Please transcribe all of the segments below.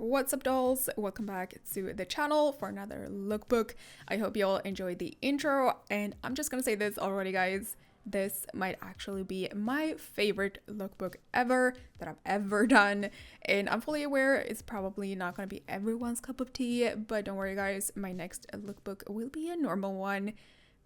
What's up, dolls? Welcome back to the channel for another lookbook. I hope you all enjoyed the intro, and I'm just gonna say this already, guys. This might actually be my favorite lookbook ever that I've ever done, and I'm fully aware it's probably not gonna be everyone's cup of tea, but don't worry, guys, my next lookbook will be a normal one.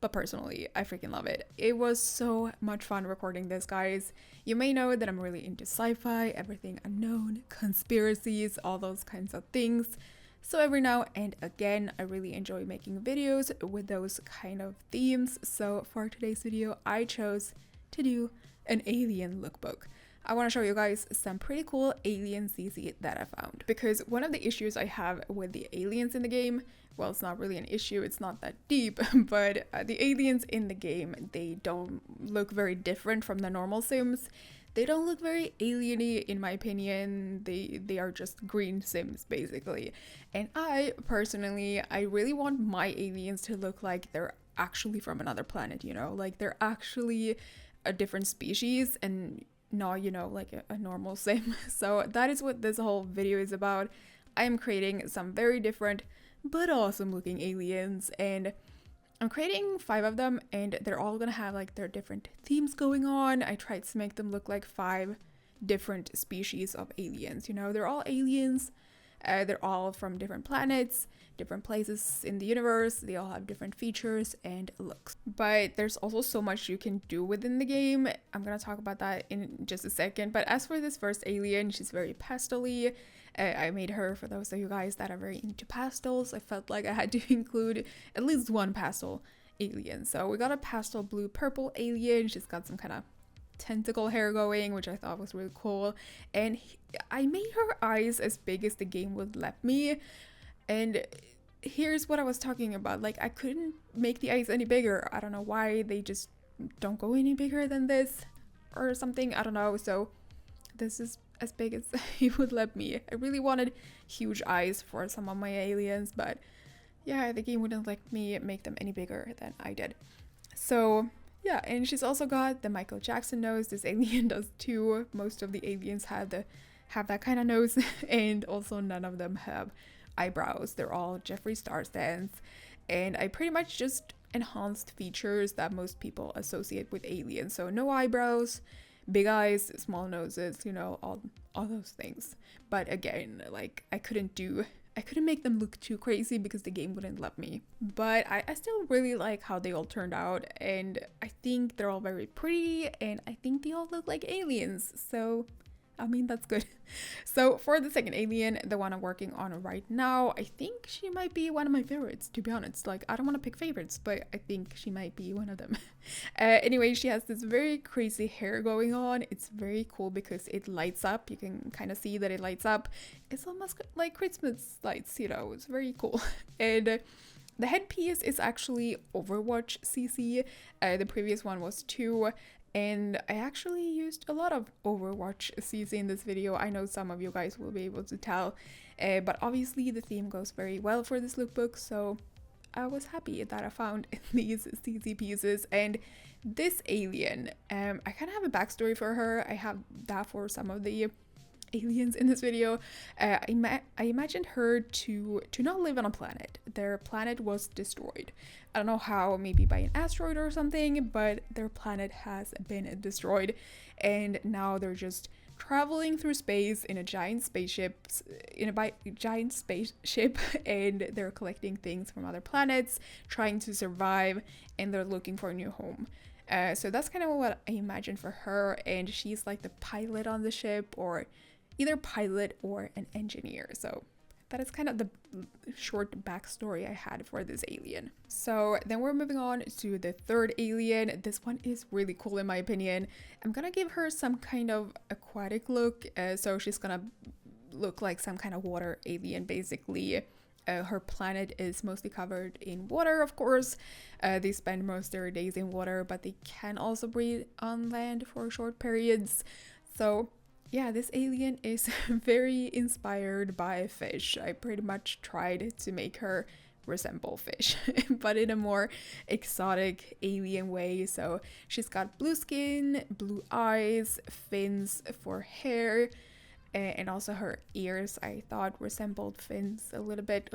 But personally, I freaking love it. It was so much fun recording this, guys. You may know that I'm really into sci-fi, everything unknown, conspiracies, all those kinds of things. So every now and again, I really enjoy making videos with those kind of themes. So for today's video, I chose to do an alien lookbook. I want to show you guys some pretty cool alien CC that I found. Because one of the issues I have with the aliens in the game, well, it's not really an issue, it's not that deep, but the aliens in the game, they don't look very different from the normal Sims. They don't look very alien-y, in my opinion. They are just green Sims, basically. And I, personally, I really want my aliens to look like they're actually from another planet, you know? Like, they're actually a different species and not, you know, like a normal Sim. So that is what this whole video is about. I am creating some very different but awesome looking aliens, and I'm creating 5 of them, and they're all gonna have like their different themes going on. I tried to make them look like 5 different species of aliens, you know. They're all aliens, they're all from different planets, different places in the universe. They all have different features and looks, but there's also so much you can do within the game. I'm gonna talk about that in just a second. But as for this first alien, she's very pastel-y. I made her for those of you guys that are very into pastels. I felt like I had to include at least one pastel alien. So we got a pastel blue purple alien. She's got some kind of tentacle hair going, which I thought was really cool. And I made her eyes as big as the game would let me. And here's what I was talking about. Like, I couldn't make the eyes any bigger. I don't know why they just don't go any bigger than this or something. I don't know. So this is as big as he would let me. I really wanted huge eyes for some of my aliens, but yeah, the game wouldn't let me make them any bigger than I did. So yeah, and she's also got the Michael Jackson nose. This alien does too. Most of the aliens have that kind of nose, and also none of them have eyebrows. They're all Jeffree Star stands, and I pretty much just enhanced features that most people associate with aliens. So no eyebrows, big eyes, small noses, you know, all those things. But again, like, I couldn't make them look too crazy because the game wouldn't let me. But I still really like how they all turned out, and I think they're all very pretty, and I think they all look like aliens. So I mean, that's good. So for the second alien, the one I'm working on right now, I think she might be one of my favorites, to be honest. Like, I don't want to pick favorites, but I think she might be one of them. Anyway, she has this very crazy hair going on. It's very cool because it lights up. You can kind of see that it lights up. It's almost like Christmas lights, you know. It's very cool. And the headpiece is actually Overwatch CC. The previous one was 2. And I actually used a lot of Overwatch CC in this video. I know some of you guys will be able to tell, but obviously the theme goes very well for this lookbook, so I was happy that I found these CC pieces. And this alien, I kind of have a backstory for her. I have that for some of the aliens in this video. I imagined her to not live on a planet. Their planet was destroyed. I don't know how, maybe by an asteroid or something, but their planet has been destroyed, and now they're just traveling through space in a giant spaceship, and they're collecting things from other planets, trying to survive, and they're looking for a new home. So that's kind of what I imagined for her, and she's like the pilot on the ship, or either pilot or an engineer. So that is kind of the short backstory I had for this alien. So then we're moving on to the third alien. This one is really cool in my opinion. I'm gonna give her some kind of aquatic look. So she's gonna look like some kind of water alien, basically. Her planet is mostly covered in water, of course. They spend most of their days in water, but they can also breathe on land for short periods. So yeah, this alien is very inspired by fish. I pretty much tried to make her resemble fish, but in a more exotic alien way. So she's got blue skin, blue eyes, fins for hair, And also her ears I thought resembled fins a little bit.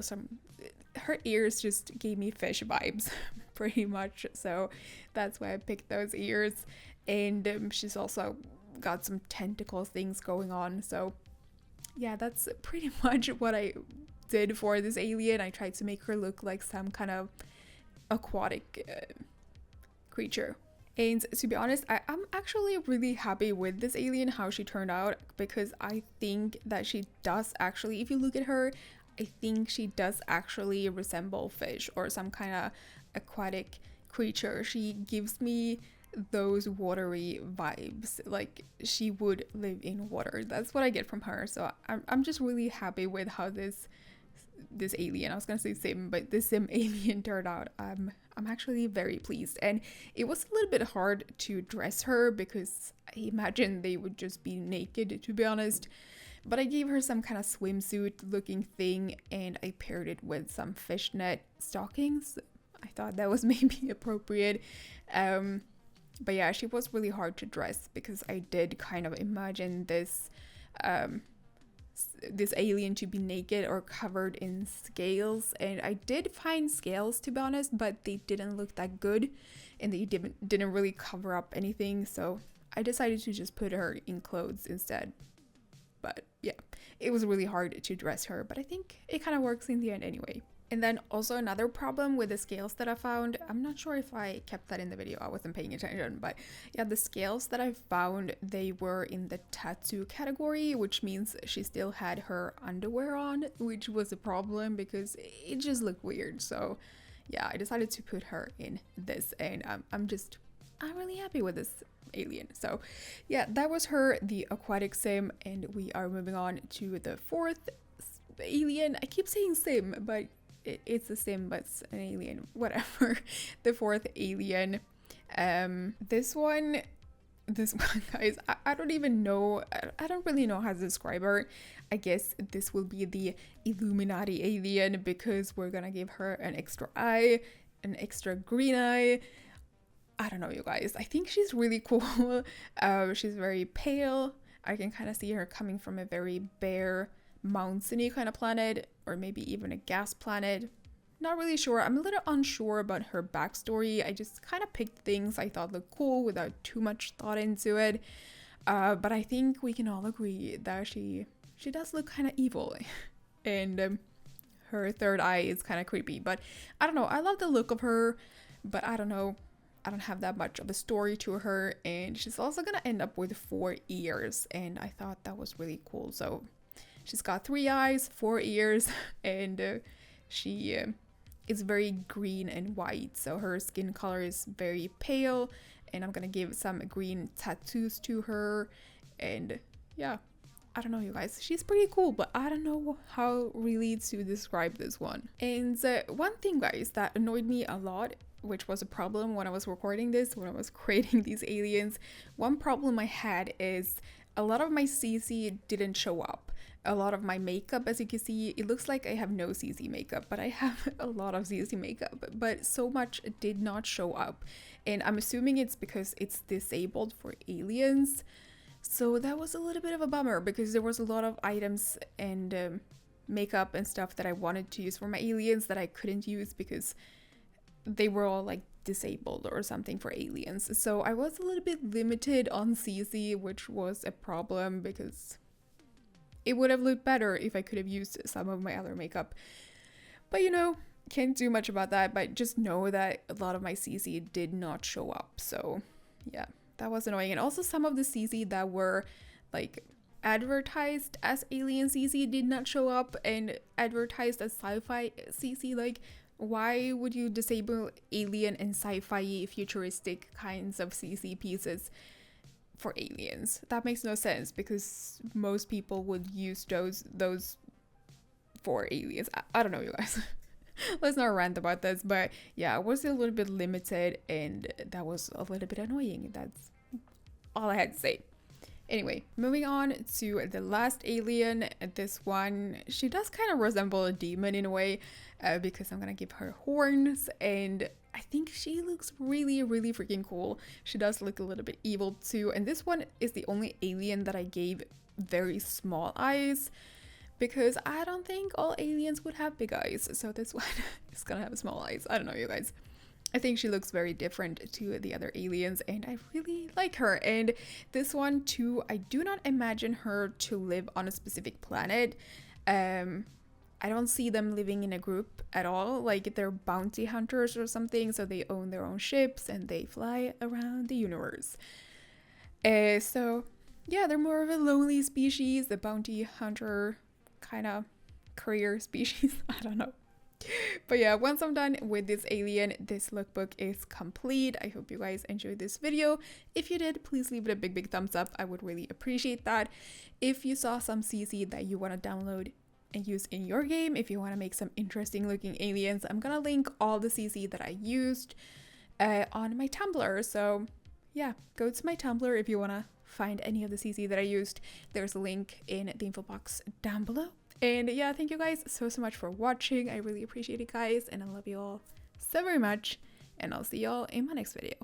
Her ears just gave me fish vibes pretty much, so that's why I picked those ears. And she's also got some tentacle things going on, so yeah, that's pretty much what I did for this alien. I tried to make her look like some kind of aquatic creature. And to be honest, I'm actually really happy with this alien, how she turned out, because I think that she does actually, if you look at her, I think she does actually resemble fish or some kind of aquatic creature. She gives me those watery vibes, like she would live in water. That's what I get from her. So I'm just really happy with how this alien, I was gonna say sim, but this sim alien turned out. I'm actually very pleased. And it was a little bit hard to dress her because I imagine they would just be naked, to be honest. But I gave her some kind of swimsuit looking thing, and I paired it with some fishnet stockings. I thought that was maybe appropriate. But yeah, she was really hard to dress because I did kind of imagine this alien to be naked or covered in scales, and I did find scales, to be honest, but they didn't look that good and they didn't really cover up anything, so I decided to just put her in clothes instead. But yeah, it was really hard to dress her, but I think it kind of works in the end anyway. And then also another problem with the scales that I found, I'm not sure if I kept that in the video, I wasn't paying attention, but yeah, the scales that I found, they were in the tattoo category, which means she still had her underwear on, which was a problem because it just looked weird. So yeah, I decided to put her in this, and I'm really happy with this alien. So yeah, that was her, the aquatic sim, and we are moving on to the fourth alien. I keep saying sim, but it's a sim, but it's an alien, whatever. The fourth alien. This one, guys, I don't even know, I don't really know how to describe her. I guess this will be the Illuminati alien because we're gonna give her an extra eye, an extra green eye. I don't know, you guys, I think she's really cool. She's very pale. I can kind of see her coming from a very bare, mountainy kind of planet, or maybe even a gas planet. Not really sure. I'm a little unsure about her backstory. I just kind of picked things I thought looked cool without too much thought into it. But I think we can all agree that she does look kind of evil. And her third eye is kind of creepy. But I don't know. I love the look of her, but I don't know. I don't have that much of a story to her. And she's also going to end up with 4 ears. And I thought that was really cool. So she's got 3 eyes, 4 ears, and she is very green and white. So her skin color is very pale, and I'm gonna give some green tattoos to her. And yeah, I don't know, you guys, she's pretty cool, but I don't know how really to describe this one. And one thing, guys, that annoyed me a lot, which was a problem when I was recording this, when I was creating these aliens, one problem I had is a lot of my CC didn't show up. A lot of my makeup, as you can see, it looks like I have no CC makeup, but I have a lot of CC makeup, but so much did not show up. And I'm assuming it's because it's disabled for aliens. So that was a little bit of a bummer because there was a lot of items and makeup and stuff that I wanted to use for my aliens that I couldn't use because they were all like disabled or something for aliens. So I was a little bit limited on CC, which was a problem because it would have looked better if I could have used some of my other makeup. But you know, can't do much about that, but just know that a lot of my CC did not show up. So yeah, that was annoying. And also some of the CC that were like advertised as alien CC did not show up, and advertised as sci-fi CC. Like, why would you disable alien and sci-fi futuristic kinds of CC pieces for aliens? That makes no sense because most people would use those for aliens. I don't know, you guys. Let's not rant about this, but yeah, I was a little bit limited and that was a little bit annoying. That's all I had to say. Anyway, moving on to the last alien. This one, she does kind of resemble a demon in a way, because I'm gonna give her horns, and I think she looks really, really freaking cool. She does look a little bit evil too, and this one is the only alien that I gave very small eyes, because I don't think all aliens would have big eyes. So this one is gonna have small eyes. I don't know, you guys. I think she looks very different to the other aliens, and I really like her. And this one too, I do not imagine her to live on a specific planet. I don't see them living in a group at all. Like, they're bounty hunters or something, so they own their own ships and they fly around the universe. So yeah, they're more of a lonely species, the bounty hunter kind of career species. I don't know. But yeah, once I'm done with this alien, this lookbook is complete. I hope you guys enjoyed this video. If you did, please leave it a big thumbs up. I would really appreciate that. If you saw some CC that you want to download and use in your game, if you want to make some interesting looking aliens, I'm gonna link all the CC that I used on my Tumblr. So yeah, go to my Tumblr if you want to find any of the CC that I used. There's a link in the info box down below. And yeah, thank you guys so much for watching. I really appreciate it, guys, and I love you all so very much, and I'll see y'all in my next video.